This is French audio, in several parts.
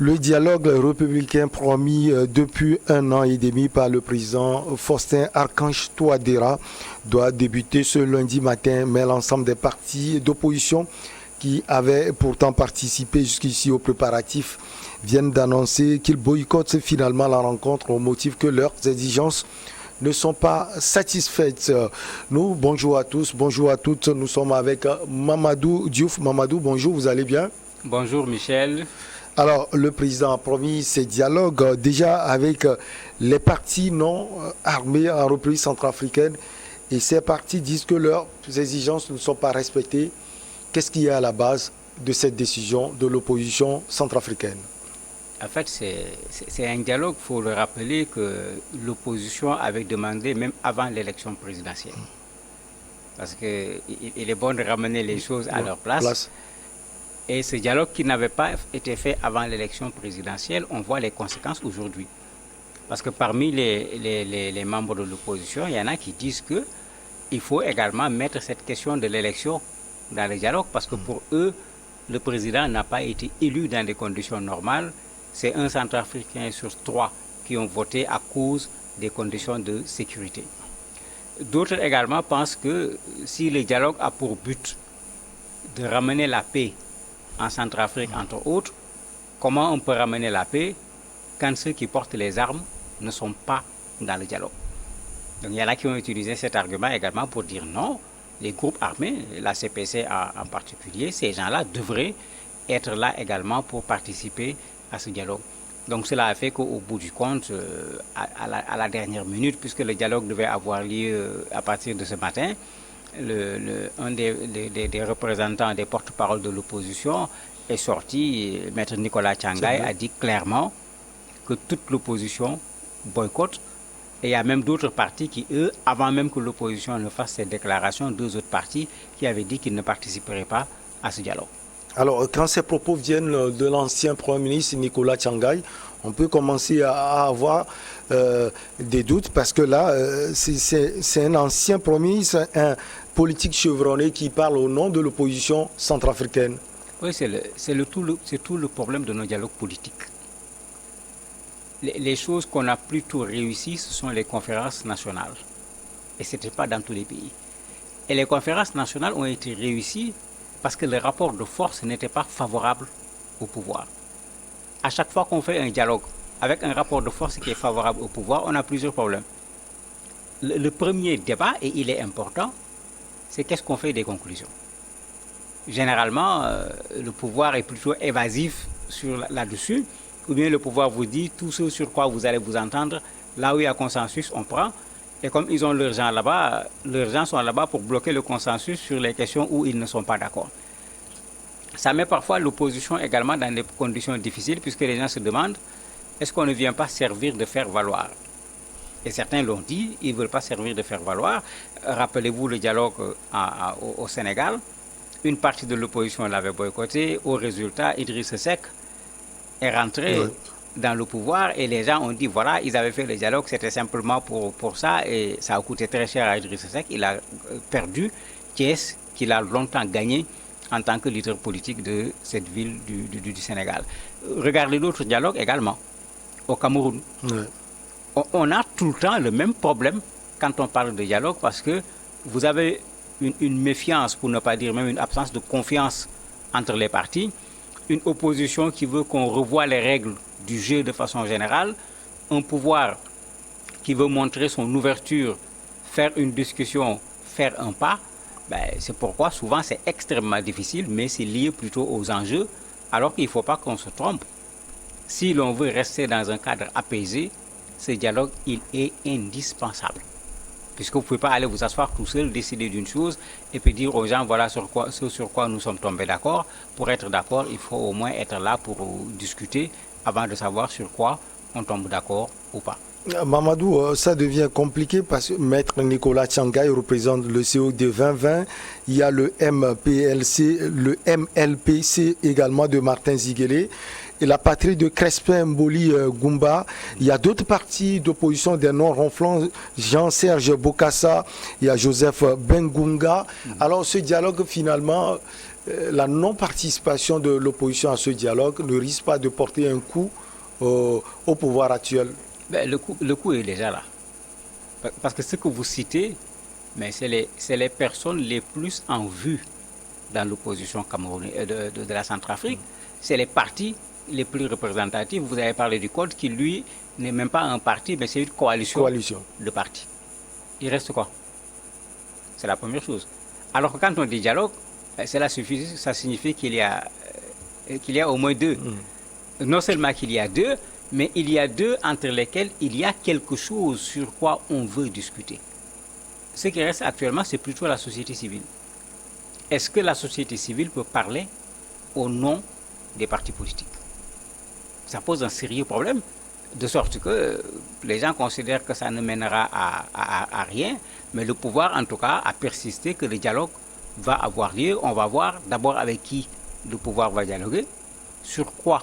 Le dialogue républicain promis depuis 1 an et demi par le président Faustin Archange Touadéra doit débuter ce lundi matin, mais l'ensemble des partis d'opposition qui avaient pourtant participé jusqu'ici aux préparatifs viennent d'annoncer qu'ils boycottent finalement la rencontre au motif que leurs exigences ne sont pas satisfaites. Nous, bonjour à tous, bonjour à toutes, nous sommes avec Mamadou Diouf. Mamadou, bonjour, vous allez bien? Bonjour Michel. Alors, le président a promis ces dialogues déjà avec les partis non armés en République centrafricaine et ces partis disent que leurs exigences ne sont pas respectées. Qu'est-ce qui est à la base de cette décision de l'opposition centrafricaine? En fait, c'est un dialogue, il faut le rappeler, que l'opposition avait demandé même avant l'élection présidentielle. Parce qu'il est bon de ramener les choses à leur place. Et ce dialogue qui n'avait pas été fait avant l'élection présidentielle, on voit les conséquences aujourd'hui. Parce que parmi les membres de l'opposition, il y en a qui disent qu'il faut également mettre cette question de l'élection dans le dialogue, parce que pour eux, le président n'a pas été élu dans des conditions normales. C'est un Centrafricain sur 3 qui ont voté à cause des conditions de sécurité. D'autres également pensent que si le dialogue a pour but de ramener la paix en Centrafrique, entre autres, comment on peut ramener la paix quand ceux qui portent les armes ne sont pas dans le dialogue? Donc il y en a qui ont utilisé cet argument également pour dire non, les groupes armés, la CPC en particulier, ces gens-là devraient être là également pour participer à ce dialogue. Donc cela a fait qu'au bout du compte, à la dernière minute, puisque le dialogue devait avoir lieu à partir de ce matin, un des représentants des porte-parole de l'opposition est sorti, Maître Nicolas Tchangaï a dit clairement que toute l'opposition boycotte. Et il y a même d'autres partis qui, eux, avant même que l'opposition ne fasse cette déclaration, 2 autres partis qui avaient dit qu'ils ne participeraient pas à ce dialogue. Alors, quand ces propos viennent de l'ancien Premier ministre Nicolas Tchangaï, on peut commencer à avoir des doutes parce que là, c'est un ancien Premier ministre, un politique chevronné qui parle au nom de l'opposition centrafricaine. Oui, c'est tout le problème de nos dialogues politiques. Les choses qu'on a plutôt réussies, ce sont les conférences nationales. Et ce n'était pas dans tous les pays. Et les conférences nationales ont été réussies parce que le rapport de force n'était pas favorable au pouvoir. À chaque fois qu'on fait un dialogue avec un rapport de force qui est favorable au pouvoir, on a plusieurs problèmes. Le premier débat, et il est important, c'est qu'est-ce qu'on fait des conclusions. Généralement, le pouvoir est plutôt évasif là-dessus, ou bien le pouvoir vous dit tout ce sur quoi vous allez vous entendre, là où il y a consensus, on prend. Et comme ils ont leurs gens là-bas, leurs gens sont là-bas pour bloquer le consensus sur les questions où ils ne sont pas d'accord. Ça met parfois l'opposition également dans des conditions difficiles, puisque les gens se demandent, est-ce qu'on ne vient pas servir de faire valoir? Et certains l'ont dit, ils ne veulent pas servir de faire valoir. Rappelez-vous le dialogue au Sénégal. Une partie de l'opposition l'avait boycotté. Au résultat, Idriss Seck est rentré dans le pouvoir et les gens ont dit, voilà, ils avaient fait le dialogue, c'était simplement pour ça et ça a coûté très cher à Idriss Seck. Il a perdu Thiès, qu'il a longtemps gagné en tant que leader politique de cette ville du Sénégal. Regardez d'autres dialogues également, au Cameroun. On a tout le temps le même problème quand on parle de dialogue parce que vous avez une méfiance, pour ne pas dire même une absence de confiance entre les partis, une opposition qui veut qu'on revoie les règles du jeu de façon générale, un pouvoir qui veut montrer son ouverture, faire une discussion, faire un pas. C'est pourquoi souvent c'est extrêmement difficile, mais c'est lié plutôt aux enjeux, alors qu'il ne faut pas qu'on se trompe. Si l'on veut rester dans un cadre apaisé, ce dialogue, il est indispensable. Puisque vous ne pouvez pas aller vous asseoir tout seul, décider d'une chose et puis dire aux gens, voilà ce sur quoi nous sommes tombés d'accord. Pour être d'accord, il faut au moins être là pour discuter avant de savoir sur quoi on tombe d'accord ou pas. Mamadou, ça devient compliqué parce que Maître Nicolas Tchangaï représente le COD 2020. Il y a le MLPC également de Martin Ziguélé. Et la patrie de Crespin Mboli Goumba. Il y a d'autres partis d'opposition des non-ronflants, Jean-Serge Bokassa, il y a Joseph Bengunga. Alors ce dialogue finalement, la non-participation de l'opposition à ce dialogue ne risque pas de porter un coup au pouvoir actuel? Ben, le coup est déjà là. Parce que ce que vous citez, mais c'est les personnes les plus en vue dans l'opposition camerounaise de la Centrafrique. C'est les partis les plus représentatifs. Vous avez parlé du Code qui, lui, n'est même pas un parti, mais c'est une coalition de partis. Il reste quoi? C'est la première chose. Alors que quand on dit dialogue, cela suffit, ça signifie qu'il y a au moins deux. Non seulement qu'il y a deux, mais il y a deux entre lesquels il y a quelque chose sur quoi on veut discuter. Ce qui reste actuellement, c'est plutôt la société civile. Est-ce que la société civile peut parler au nom des partis politiques? Ça pose un sérieux problème, de sorte que les gens considèrent que ça ne mènera à rien, mais le pouvoir, en tout cas, a persisté que le dialogue va avoir lieu. On va voir d'abord avec qui le pouvoir va dialoguer, sur quoi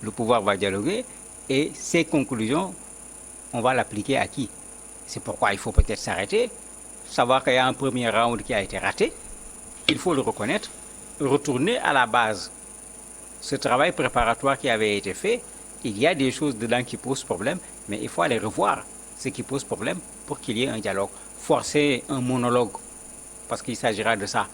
le pouvoir va dialoguer, et ces conclusions, on va l'appliquer à qui? C'est pourquoi il faut peut-être s'arrêter, savoir qu'il y a un premier round qui a été raté, il faut le reconnaître, retourner à la base. Ce travail préparatoire qui avait été fait, il y a des choses dedans qui posent problème, mais il faut aller revoir ce qui pose problème pour qu'il y ait un dialogue. Forcer un monologue, parce qu'il s'agira de ça,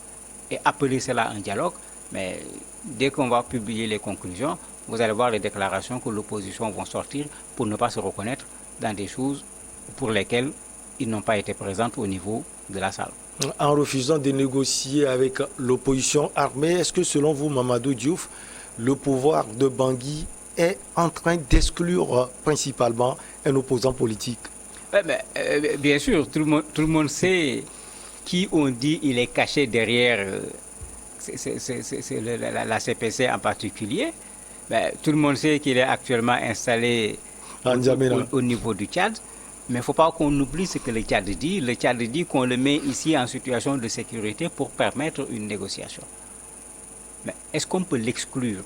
et appeler cela un dialogue, mais dès qu'on va publier les conclusions, vous allez voir les déclarations que l'opposition vont sortir pour ne pas se reconnaître dans des choses pour lesquelles ils n'ont pas été présents au niveau de la salle. En refusant de négocier avec l'opposition armée, est-ce que selon vous, Mamadou Diouf, le pouvoir de Bangui est en train d'exclure principalement un opposant politique? Bien sûr, tout le monde sait qui on dit il est caché derrière la CPC en particulier. Tout le monde sait qu'il est actuellement installé au niveau du Tchad. Mais il ne faut pas qu'on oublie ce que le Tchad dit. Le Tchad dit qu'on le met ici en situation de sécurité pour permettre une négociation. Mais est-ce qu'on peut l'exclure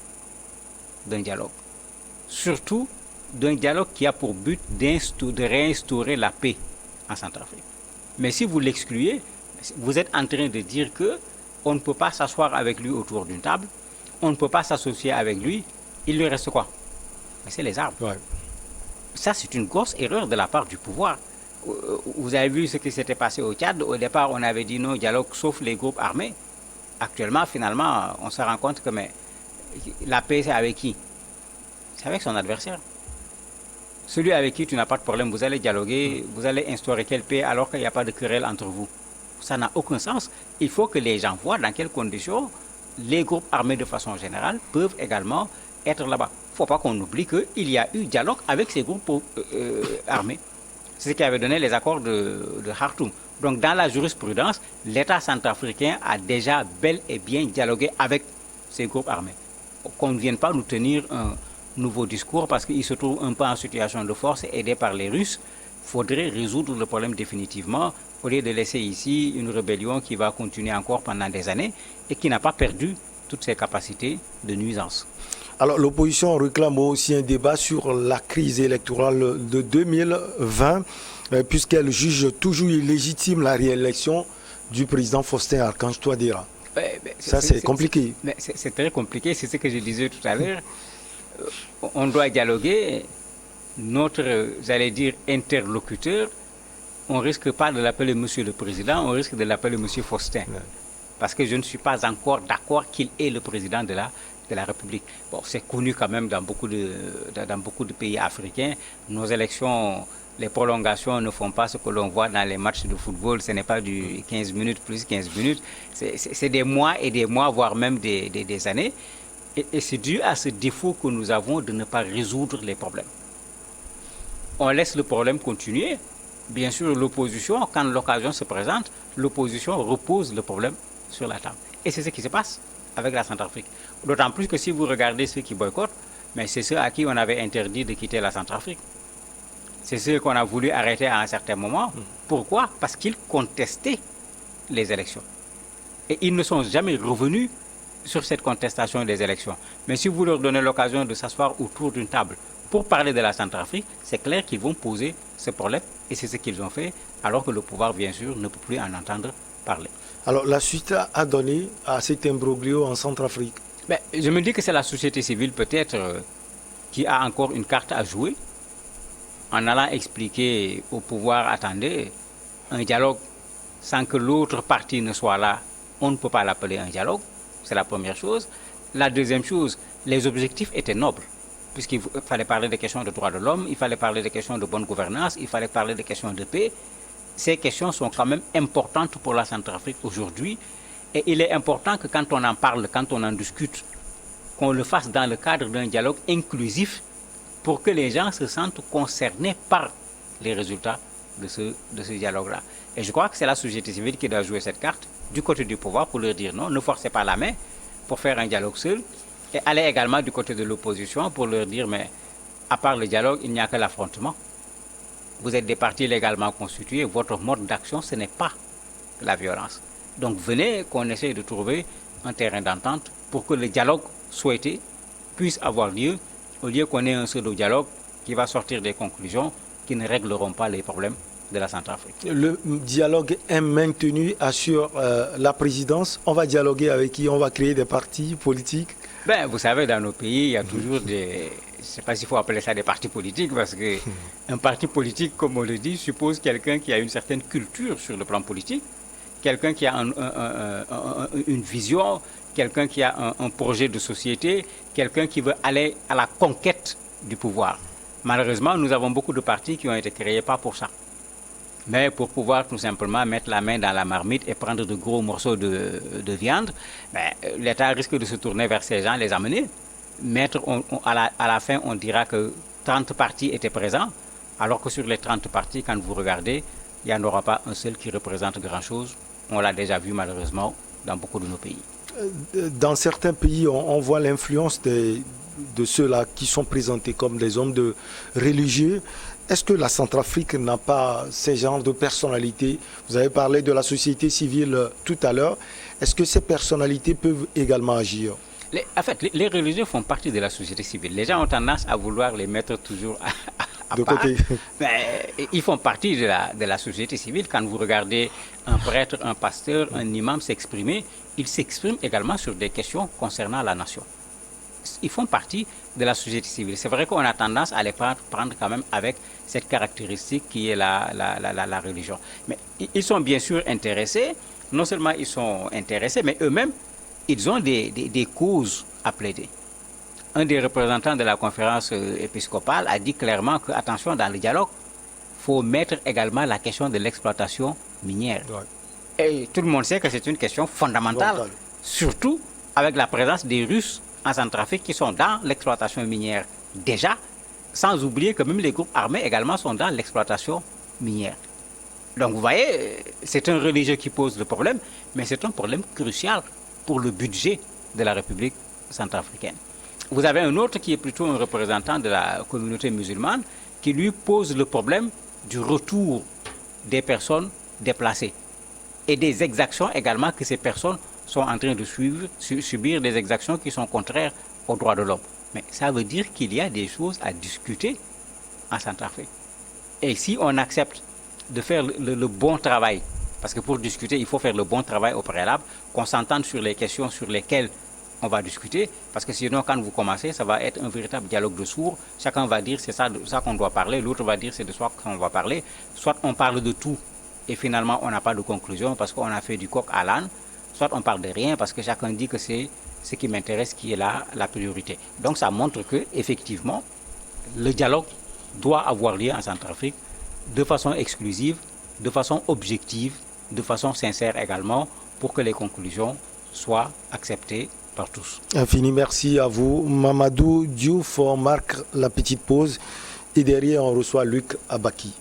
d'un dialogue? Surtout d'un dialogue qui a pour but de réinstaurer la paix en Centrafrique. Mais si vous l'excluez, vous êtes en train de dire qu'on ne peut pas s'asseoir avec lui autour d'une table, on ne peut pas s'associer avec lui, il lui reste quoi? C'est les armes. Ouais. Ça, c'est une grosse erreur de la part du pouvoir. Vous avez vu ce qui s'était passé au Tchad. Au départ, on avait dit non, dialogue sauf les groupes armés. Actuellement, finalement, on se rend compte que la paix, c'est avec qui? C'est avec son adversaire. Celui avec qui tu n'as pas de problème, vous allez dialoguer, vous allez instaurer quelle paix alors qu'il n'y a pas de querelle entre vous. Ça n'a aucun sens. Il faut que les gens voient dans quelles conditions les groupes armés de façon générale peuvent également être là-bas. Il ne faut pas qu'on oublie qu'il y a eu dialogue avec ces groupes armés. C'est ce qui avait donné les accords de Khartoum. Donc dans la jurisprudence, l'État centrafricain a déjà bel et bien dialogué avec ces groupes armés. Qu'on ne vienne pas nous tenir un nouveau discours parce qu'ils se trouvent un peu en situation de force aidés par les Russes. Il faudrait résoudre le problème définitivement au lieu de laisser ici une rébellion qui va continuer encore pendant des années et qui n'a pas perdu toutes ses capacités de nuisance. Alors l'opposition réclame aussi un débat sur la crise électorale de 2020 puisqu'elle juge toujours illégitime la réélection du président Faustin Archange Touadéra. Ça c'est compliqué. C'est très compliqué, c'est ce que je disais tout à l'heure. On doit dialoguer. Notre, j'allais dire, interlocuteur, on ne risque pas de l'appeler Monsieur le Président, on risque de l'appeler Monsieur Faustin. Ouais. Parce que je ne suis pas encore d'accord qu'il est le président de la République. Bon, c'est connu quand même dans beaucoup de pays africains. Nos élections, les prolongations ne font pas ce que l'on voit dans les matchs de football. Ce n'est pas du 15 minutes plus 15 minutes. C'est des mois et des mois, voire même des années. Et c'est dû à ce défaut que nous avons de ne pas résoudre les problèmes. On laisse le problème continuer. Bien sûr, l'opposition, quand l'occasion se présente, l'opposition repose le problème sur la table. Et c'est ce qui se passe avec la Centrafrique. D'autant plus que si vous regardez ceux qui boycottent, mais c'est ceux à qui on avait interdit de quitter la Centrafrique. C'est ceux qu'on a voulu arrêter à un certain moment. Pourquoi? Parce qu'ils contestaient les élections. Et ils ne sont jamais revenus sur cette contestation des élections. Mais si vous leur donnez l'occasion de s'asseoir autour d'une table pour parler de la Centrafrique, c'est clair qu'ils vont poser ce problème et c'est ce qu'ils ont fait, alors que le pouvoir, bien sûr, ne peut plus en entendre parler. Alors la suite a donné à cet imbroglio en Centrafrique. Ben, je me dis que c'est la société civile peut-être qui a encore une carte à jouer en allant expliquer au pouvoir, attendez, un dialogue sans que l'autre partie ne soit là, on ne peut pas l'appeler un dialogue. C'est la première chose. La deuxième chose, les objectifs étaient nobles, puisqu'il fallait parler des questions de droits de l'homme, il fallait parler des questions de bonne gouvernance, il fallait parler des questions de paix. Ces questions sont quand même importantes pour la Centrafrique aujourd'hui. Et il est important que quand on en parle, quand on en discute, qu'on le fasse dans le cadre d'un dialogue inclusif pour que les gens se sentent concernés par les résultats de ce dialogue-là. Et je crois que c'est la société civile qui doit jouer cette carte du côté du pouvoir pour leur dire non, ne forcez pas la main pour faire un dialogue seul. Et aller également du côté de l'opposition pour leur dire mais à part le dialogue, il n'y a que l'affrontement. Vous êtes des partis légalement constitués, votre mode d'action, ce n'est pas la violence. Donc venez qu'on essaie de trouver un terrain d'entente pour que le dialogue souhaité puisse avoir lieu, au lieu qu'on ait un pseudo-dialogue qui va sortir des conclusions qui ne régleront pas les problèmes de la Centrafrique. Le dialogue est maintenu, assure la présidence. On va dialoguer avec qui? On va créer des partis politiques? Ben, vous savez, dans nos pays, il y a toujours des... Je ne sais pas s'il faut appeler ça des partis politiques, parce qu'un parti politique, comme on le dit, suppose quelqu'un qui a une certaine culture sur le plan politique, quelqu'un qui a une vision, quelqu'un qui a un projet de société, quelqu'un qui veut aller à la conquête du pouvoir. Malheureusement, nous avons beaucoup de partis qui ont été créés pas pour ça, mais pour pouvoir tout simplement mettre la main dans la marmite et prendre de gros morceaux de viande. Ben, l'État risque de se tourner vers ces gens, les amener. À la fin, on dira que 30 partis étaient présents, alors que sur les 30 partis, quand vous regardez, il n'y en aura pas un seul qui représente grand-chose. On l'a déjà vu malheureusement dans beaucoup de nos pays. Dans certains pays, on voit l'influence de ceux-là qui sont présentés comme des hommes religieux. Est-ce que la Centrafrique n'a pas ces genres de personnalités? Vous avez parlé de la société civile tout à l'heure. Est-ce que ces personnalités peuvent également agir? En fait, les religieux font partie de la société civile. Les gens ont tendance à vouloir les mettre toujours à de part. côté. Mais ils font partie de la société civile. Quand vous regardez un prêtre, un pasteur, un imam s'exprimer, ils s'expriment également sur des questions concernant la nation. Ils font partie de la société civile. C'est vrai qu'on a tendance à les prendre quand même avec cette caractéristique qui est la religion. Mais ils sont bien sûr intéressés. Non seulement ils sont intéressés, mais eux-mêmes, ils ont des causes à plaider. Un des représentants de la conférence épiscopale a dit clairement que, attention, dans le dialogue, il faut mettre également la question de l'exploitation minière. Ouais. Et tout le monde sait que c'est une question fondamentale, surtout avec la présence des Russes en Centrafrique qui sont dans l'exploitation minière déjà, sans oublier que même les groupes armés également sont dans l'exploitation minière. Donc vous voyez, c'est un religieux qui pose le problème, mais c'est un problème crucial pour le budget de la République centrafricaine. Vous avez un autre qui est plutôt un représentant de la communauté musulmane qui lui pose le problème du retour des personnes déplacées et des exactions également que ces personnes sont en train de subir des exactions qui sont contraires aux droits de l'homme. Mais ça veut dire qu'il y a des choses à discuter en Centrafrique. Et si on accepte de faire le bon travail, parce que pour discuter, il faut faire le bon travail au préalable, qu'on s'entende sur les questions sur lesquelles on va discuter, parce que sinon, quand vous commencez, ça va être un véritable dialogue de sourds. Chacun va dire c'est ça qu'on doit parler, l'autre va dire c'est de ça qu'on va parler. Soit on parle de tout et finalement on n'a pas de conclusion parce qu'on a fait du coq à l'âne, soit on parle de rien parce que chacun dit que c'est ce qui m'intéresse qui est la priorité. Donc ça montre que effectivement, le dialogue doit avoir lieu en Centrafrique de façon exclusive, de façon objective, de façon sincère également, pour que les conclusions soient acceptées par tous. Infini merci à vous. Mamadou Diouf, on marque la petite pause et derrière on reçoit Luc Abaki.